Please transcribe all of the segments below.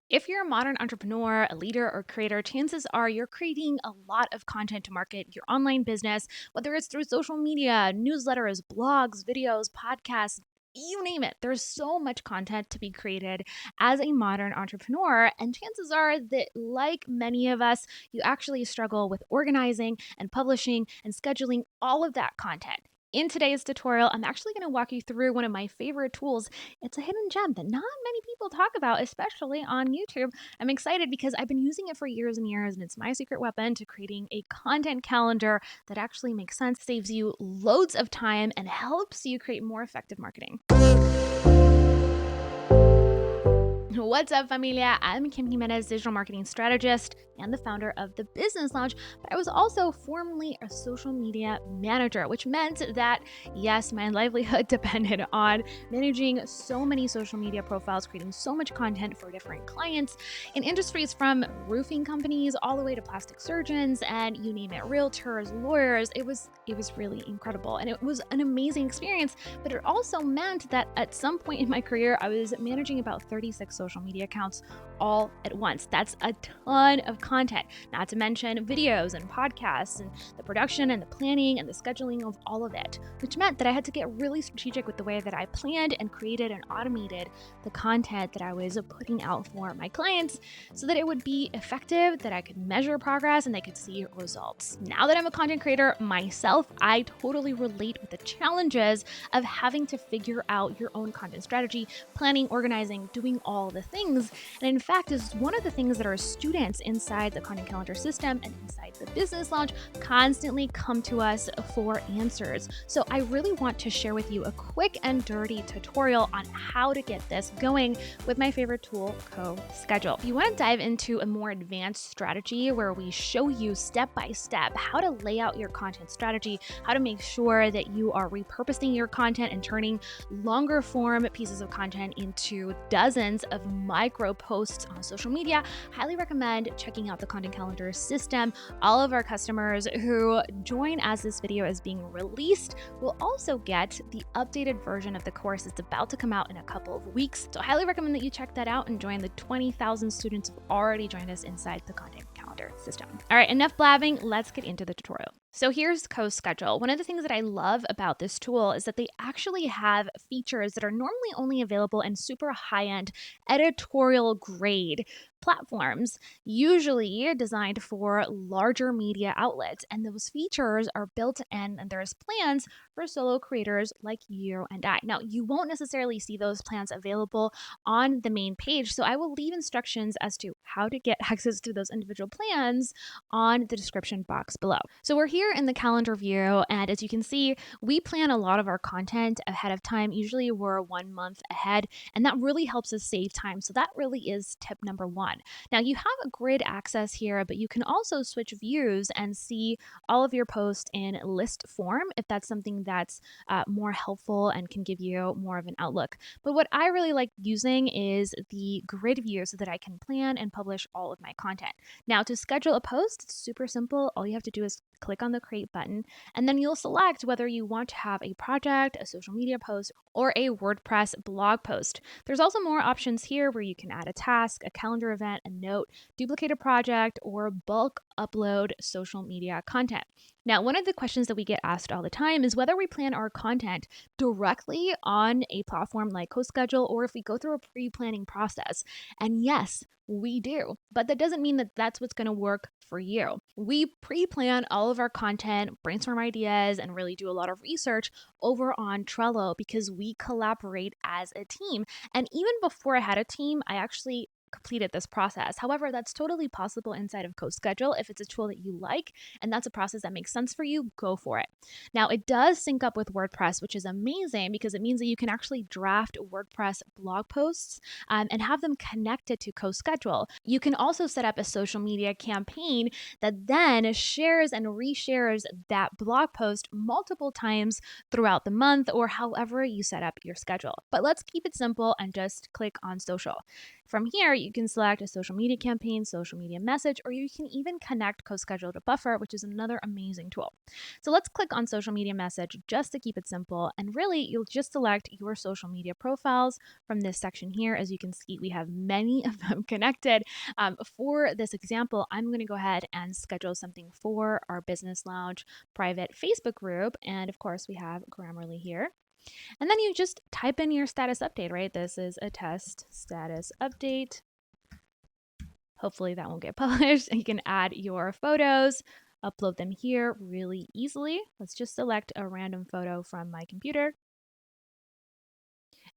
If you're a modern entrepreneur, a leader, or creator, chances are you're creating a lot of content to market your online business, whether it's through social media, newsletters, blogs, videos, podcasts. You name it. There's so much content to be created as a modern entrepreneur. And chances are that, like many of us, you actually struggle with organizing and publishing and scheduling all of that content. In today's tutorial, I'm actually going to walk you through one of my favorite tools. It's a hidden gem that not many people talk about, especially on YouTube. I'm excited because I've been using it for years and years, and it's my secret weapon to creating a content calendar that actually makes sense, saves you loads of time, and helps you create more effective marketing. What's up, familia? I'm Kim Jimenez, digital marketing strategist and the founder of the Business Lounge, but I was also formerly a social media manager, which meant that, yes, my livelihood depended on managing so many social media profiles, creating so much content for different clients in industries from roofing companies all the way to plastic surgeons and you name it, realtors, lawyers. It was really incredible, and it was an amazing experience, but it also meant that at some point in my career, I was managing about 36 social media accounts all at once. That's a ton of content, not to mention videos and podcasts and the production and the planning and the scheduling of all of it, which meant that I had to get really strategic with the way that I planned and created and automated the content that I was putting out for my clients so that it would be effective, that I could measure progress, and they could see results. Now that I'm a content creator myself, I totally relate with the challenges of having to figure out your own content strategy, planning, organizing, doing all the things. And in fact, is one of the things that our students inside the content calendar system and inside the Business Lounge constantly come to us for answers. So I really want to share with you a quick and dirty tutorial on how to get this going with my favorite tool, CoSchedule. If you want to dive into a more advanced strategy where we show you step by step how to lay out your content strategy, how to make sure that you are repurposing your content and turning longer form pieces of content into dozens of micro posts on social media, highly recommend checking out the content calendar system. All of our customers who join as this video is being released will also get the updated version of the course that's about to come out in a couple of weeks. So I highly recommend that you check that out and join the 20,000 students who've already joined us inside the content calendar system. All right, enough blabbing. Let's get into the tutorial. So here's CoSchedule. One of the things that I love about this tool is that they actually have features that are normally only available in super high-end editorial grade platforms, usually designed for larger media outlets. And those features are built in, and there's plans for solo creators like you and I. Now, you won't necessarily see those plans available on the main page, so I will leave instructions as to how to get access to those individual plans on the description box below. So we're here in the calendar view, and as you can see, we plan a lot of our content ahead of time. Usually we're 1 month ahead, and that really helps us save time. So that really is tip number one. Now you have a grid access here, but you can also switch views and see all of your posts in list form if that's something that's more helpful and can give you more of an outlook. But what I really like using is the grid view so that I can plan and publish all of my content. Now, to schedule a post, it's super simple. All you have to do is click on the create button, and then you'll select whether you want to have a project, a social media post, or a WordPress blog post. There's also more options here where you can add a task, a calendar event, a note, duplicate a project, or bulk upload social media content. Now, one of the questions that we get asked all the time is whether we plan our content directly on a platform like CoSchedule or if we go through a pre-planning process. And yes, we do, but that doesn't mean that that's what's going to work for you. We pre-plan all of our content, brainstorm ideas, and really do a lot of research over on Trello because we collaborate as a team. And even before I had a team, I actually completed this process. However, that's totally possible inside of CoSchedule. If it's a tool that you like and that's a process that makes sense for you, go for it. Now, it does sync up with WordPress, which is amazing because it means that you can actually draft WordPress blog posts and have them connected to CoSchedule. You can also set up a social media campaign that then shares and reshares that blog post multiple times throughout the month or however you set up your schedule. But let's keep it simple and just click on social. From here, you can select a social media campaign, social media message, or you can even connect CoSchedule to Buffer, which is another amazing tool. So let's click on social media message just to keep it simple. And really, you'll just select your social media profiles from this section here. As you can see, we have many of them connected. For this example, I'm going to go ahead and schedule something for our Business Lounge private Facebook group. And of course, we have Grammarly here. And then you just type in your status update, right? This is a test status update. Hopefully that won't get published. You can add your photos, upload them here really easily. Let's just select a random photo from my computer.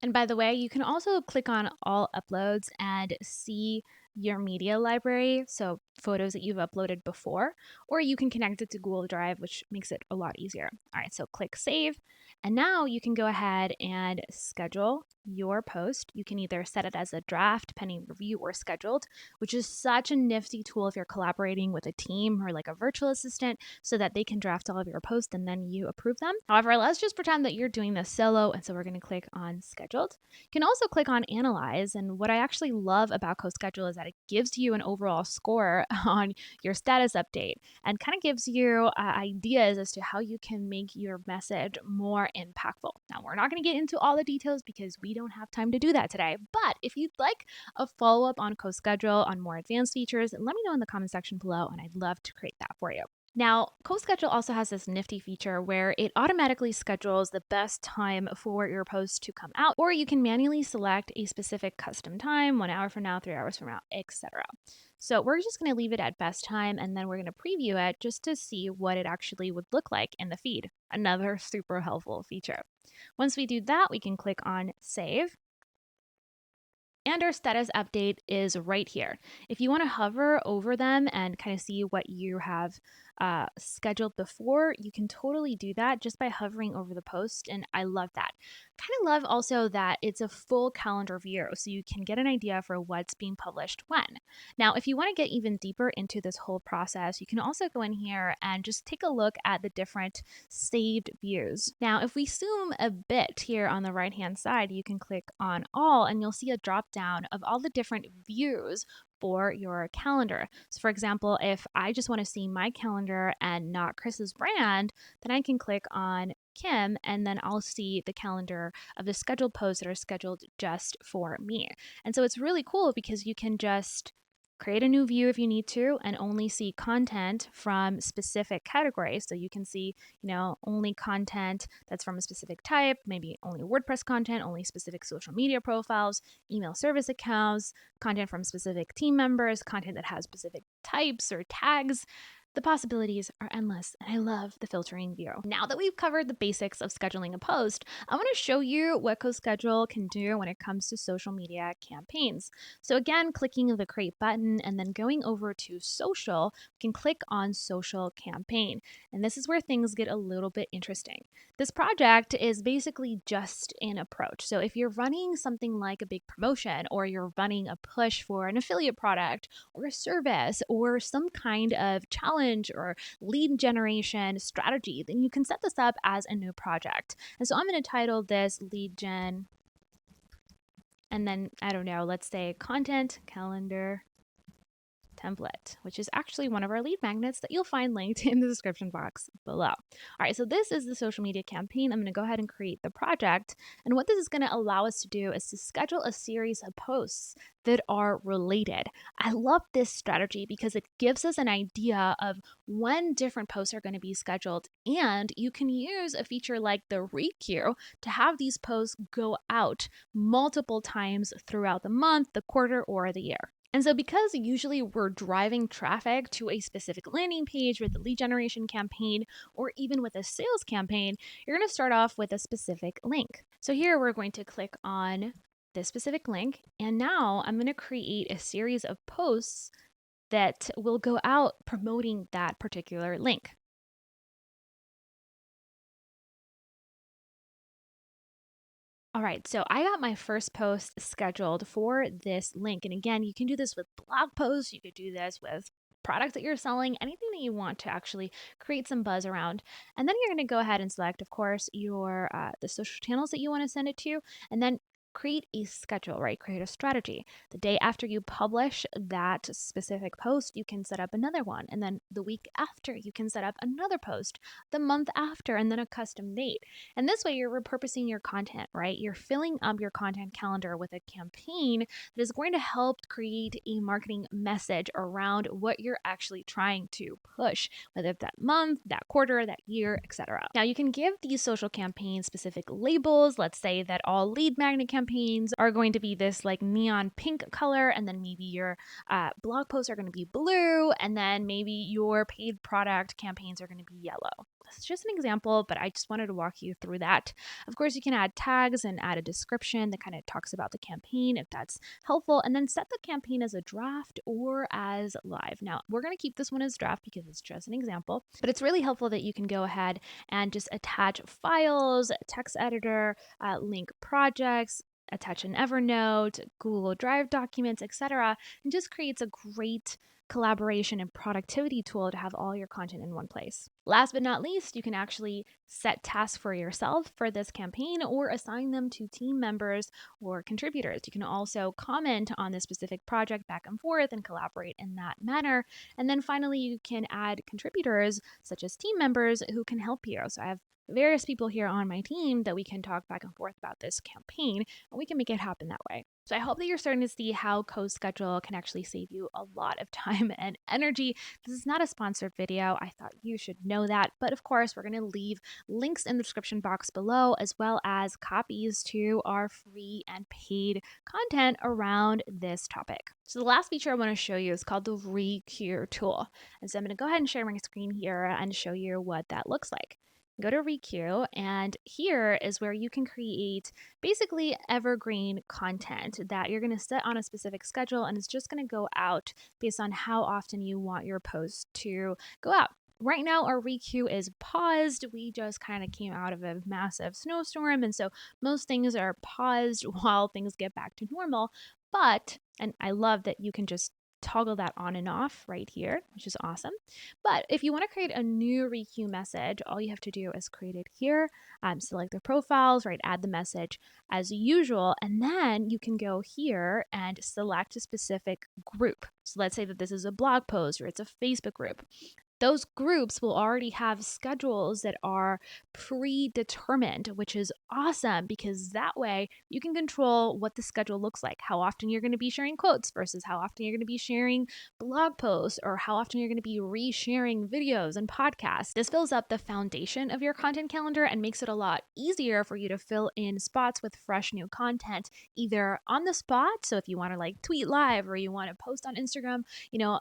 And by the way, you can also click on all uploads and see your media library, so photos that you've uploaded before, or you can connect it to Google Drive, which makes it a lot easier. All right, so click save. And now you can go ahead and schedule your post. You can either set it as a draft, pending review, or scheduled, which is such a nifty tool if you're collaborating with a team or like a virtual assistant so that they can draft all of your posts and then you approve them. However, let's just pretend that you're doing this solo. And so we're going to click on scheduled. You can also click on analyze. And what I actually love about CoSchedule is that it gives you an overall score on your status update and kind of gives you ideas as to how you can make your message more impactful. Now, we're not going to get into all the details because we don't have time to do that today. But if you'd like a follow up on CoSchedule on more advanced features, let me know in the comment section below, and I'd love to create that for you. Now, CoSchedule also has this nifty feature where it automatically schedules the best time for your post to come out, or you can manually select a specific custom time, 1 hour from now, 3 hours from now, etc. So we're just going to leave it at best time, and then we're going to preview it just to see what it actually would look like in the feed. Another super helpful feature. Once we do that, we can click on save. And our status update is right here. If you want to hover over them and kind of see what you have scheduled before, you can totally do that just by hovering over the post. And I love that. Kind of love also that it's a full calendar view, so you can get an idea for what's being published when. Now, if you want to get even deeper into this whole process, you can also go in here and just take a look at the different saved views. Now, if we zoom a bit here on the right-hand side, you can click on all and you'll see a drop down of all the different views for your calendar. So for example, if I just want to see my calendar and not Chris's brand, then I can click on Kim and then I'll see the calendar of the scheduled posts that are scheduled just for me. And so it's really cool because you can just create a new view if you need to and only see content from specific categories. So you can see, only content that's from a specific type, maybe only WordPress content, only specific social media profiles, email service accounts, content from specific team members, content that has specific types or tags. The possibilities are endless, and I love the filtering view. Now that we've covered the basics of scheduling a post, I want to show you what CoSchedule can do when it comes to social media campaigns. So again, clicking the create button and then going over to social, we can click on social campaign. And this is where things get a little bit interesting. This project is basically just an approach. So if you're running something like a big promotion, or you're running a push for an affiliate product or a service or some kind of challenge or lead generation strategy, then you can set this up as a new project. And so I'm going to title this lead gen, and then I don't know, let's say content calendar template, which is actually one of our lead magnets that you'll find linked in the description box below. All right, so this is the social media campaign. I'm going to go ahead and create the project. And what this is going to allow us to do is to schedule a series of posts that are related. I love this strategy because it gives us an idea of when different posts are going to be scheduled. And you can use a feature like the requeue to have these posts go out multiple times throughout the month, the quarter, or the year. And so because usually we're driving traffic to a specific landing page with a lead generation campaign or even with a sales campaign, you're going to start off with a specific link. So here we're going to click on this specific link. And now I'm going to create a series of posts that will go out promoting that particular link. All right, so I got my first post scheduled for this link. And again, you can do this with blog posts. You could do this with products that you're selling, anything that you want to actually create some buzz around. And then you're going to go ahead and select, of course, your the social channels that you want to send it to, and then create a schedule, right? Create a strategy. The day after you publish that specific post, you can set up another one. And then the week after, you can set up another post, the month after, and then a custom date. And this way, you're repurposing your content, right? You're filling up your content calendar with a campaign that is going to help create a marketing message around what you're actually trying to push, whether it's that month, that quarter, that year, etc. Now, you can give these social campaigns specific labels. Let's say that all lead magnet campaigns are going to be this like neon pink color, and then maybe your blog posts are going to be blue, and then maybe your paid product campaigns are going to be yellow. That's just an example, but I just wanted to walk you through that. Of course, you can add tags and add a description that kind of talks about the campaign if that's helpful, and then set the campaign as a draft or as live. Now, we're going to keep this one as draft because it's just an example, but it's really helpful that you can go ahead and just attach files, text editor, link projects, attach an Evernote, Google Drive documents, etc., and just creates a great collaboration and productivity tool to have all your content in one place. Last but not least, you can actually set tasks for yourself for this campaign or assign them to team members or contributors. You can also comment on this specific project back and forth and collaborate in that manner. And then finally, you can add contributors such as team members who can help you. So I have various people here on my team that we can talk back and forth about this campaign, and we can make it happen that way. So I hope that you're starting to see how CoSchedule can actually save you a lot of time and energy. This is not a sponsored video. I thought you should know that. But of course, we're going to leave links in the description box below, as well as copies to our free and paid content around this topic. So the last feature I want to show you is called the Requeue tool. And so I'm going to go ahead and share my screen here and show you what that looks like. Go to Requeue, and here is where you can create basically evergreen content that you're going to set on a specific schedule, and it's just going to go out based on how often you want your post to go out. Right now, our Requeue is paused. We just kind of came out of a massive snowstorm, and so most things are paused while things get back to normal. But, and I love that you can just toggle that on and off right here, which is awesome. But if you want to create a new Requeue message, all you have to do is create it here, select the profiles, right, add the message as usual, and then you can go here and select a specific group. So let's say that this is a blog post or it's a Facebook group. Those groups will already have schedules that are predetermined, which is awesome because that way you can control what the schedule looks like, how often you're going to be sharing quotes versus how often you're going to be sharing blog posts, or how often you're going to be resharing videos and podcasts. This fills up the foundation of your content calendar and makes it a lot easier for you to fill in spots with fresh new content, either on the spot. So if you want to like tweet live or you want to post on Instagram,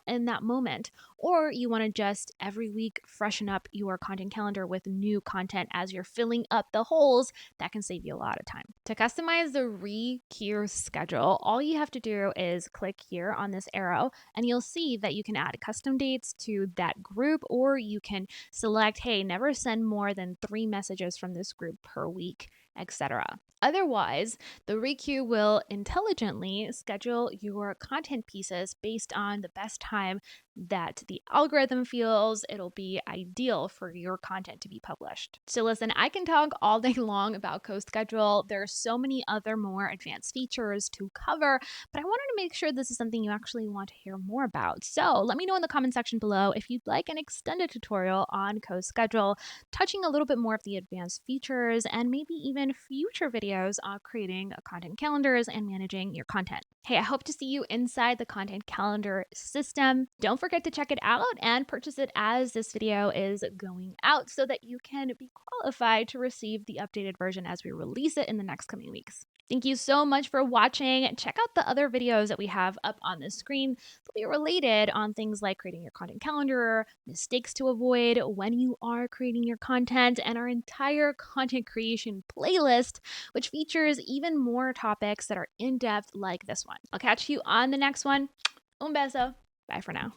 in that moment, or you want to just every week freshen up your content calendar with new content as you're filling up the holes, that can save you a lot of time. To customize the Requeue schedule, all you have to do is click here on this arrow, and you'll see that you can add custom dates to that group, or you can select, hey, never send more than 3 messages from this group per week, etc. Otherwise, the Requeue will intelligently schedule your content pieces based on the best time that the algorithm feels it'll be ideal for your content to be published. So listen, I can talk all day long about CoSchedule. There are so many other more advanced features to cover, but I wanted to make sure this is something you actually want to hear more about. So let me know in the comment section below if you'd like an extended tutorial on CoSchedule, touching a little bit more of the advanced features and maybe even future videos on creating content calendars and managing your content. Hey, I hope to see you inside the content calendar system. Don't forget to check it out and purchase it as this video is going out so that you can be qualified to receive the updated version as we release it in the next coming weeks. Thank you so much for watching. Check out the other videos that we have up on the screen. They'll be related on things like creating your content calendar, mistakes to avoid when you are creating your content, and our entire content creation playlist, which features even more topics that are in depth like this one. I'll catch you on the next one. Un beso. Bye for now.